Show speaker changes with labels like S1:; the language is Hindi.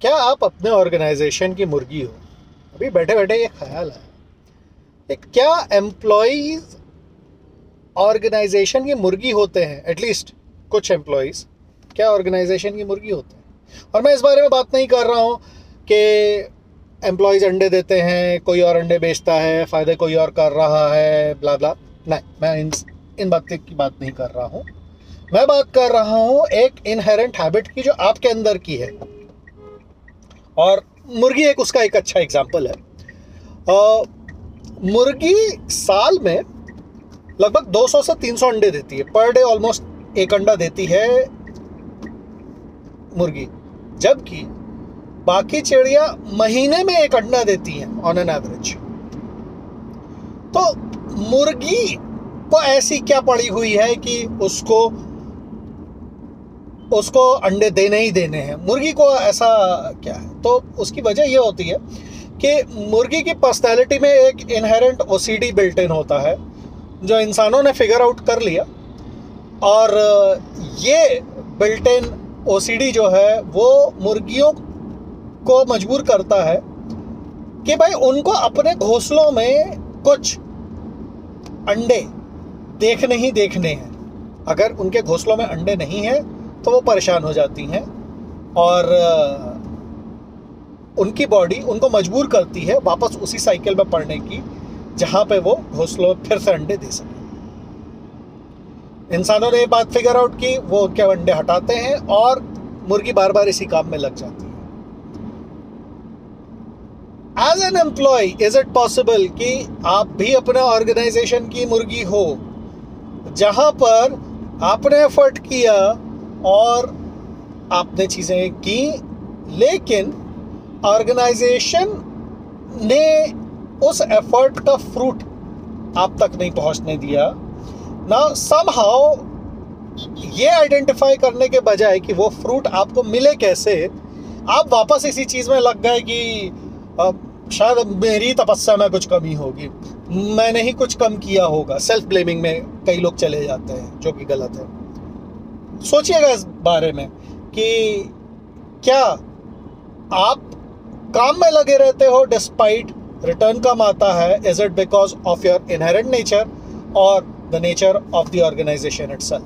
S1: क्या आप अपने ऑर्गेनाइजेशन की मुर्गी हो? अभी बैठे बैठे ये ख्याल है कि क्या एम्प्लॉयज ऑर्गेनाइजेशन की मुर्गी होते हैं? एटलीस्ट कुछ एम्प्लॉयज क्या ऑर्गेनाइजेशन की मुर्गी होते हैं? और मैं इस बारे में बात नहीं कर रहा हूँ कि एम्प्लॉयज अंडे देते हैं, कोई और अंडे बेचता है, फ़ायदे कोई और कर रहा है, ब्ला ब्ला। नहीं, मैं इन बातें की बात नहीं कर रहा हूँ। मैं बात कर रहा हूँ एक इनहेरेंट हैबिट की जो आपके अंदर की है, और मुर्गी उसका एक अच्छा एग्जाम्पल है। मुर्गी साल में लगभग 200 से 300 अंडे देती है पर डे। ऑलमोस्ट एक अंडा देती है मुर्गी, जबकि बाकी चिड़िया महीने में एक अंडा देती हैं ऑन एन एवरेज। तो मुर्गी को ऐसी क्या पड़ी हुई है कि उसको अंडे देने ही देने हैं? मुर्गी को ऐसा क्या है? तो उसकी वजह ये होती है कि मुर्गी की पर्सनैलिटी में एक इनहेरेंट ओसीडी बिल्ट इन होता है, जो इंसानों ने फिगर आउट कर लिया। और ये बिल्ट इन ओसीडी जो है वो मुर्गियों को मजबूर करता है कि भाई उनको अपने घोंसलों में कुछ अंडे देखने ही देखने हैं। अगर उनके घोंसलों में अंडे नहीं हैं तो वो परेशान हो जाती हैं, और उनकी बॉडी उनको मजबूर करती है वापस उसी साइकिल में पड़ने की जहां पे वो घोंसलों फिर से अंडे दे सके। इंसानों ने ये बात फिगर आउट की, वो उनके अंडे हटाते हैं और मुर्गी बार बार इसी काम में लग जाती है। As an employ, is it possible कि आप भी अपने ऑर्गेनाइजेशन की मुर्गी हो, जहां पर आपने एफर्ट किया और आपने चीजें की, लेकिन ऑर्गेनाइजेशन ने उस एफर्ट का फ्रूट आप तक नहीं पहुंचने दिया ना? समहाउ ये आइडेंटिफाई करने के बजाय कि वो फ्रूट आपको मिले कैसे, आप वापस इसी चीज में लग गए कि शायद मेरी तपस्या में कुछ कमी होगी, मैंने ही कुछ कम किया होगा। सेल्फ ब्लेमिंग में कई लोग चले जाते हैं, जो कि गलत है। सोचिएगा इस बारे में कि क्या आप काम में लगे रहते हो डिस्पाइट रिटर्न कम आता है? Is it because of your inherent nature or the nature of the organization itself?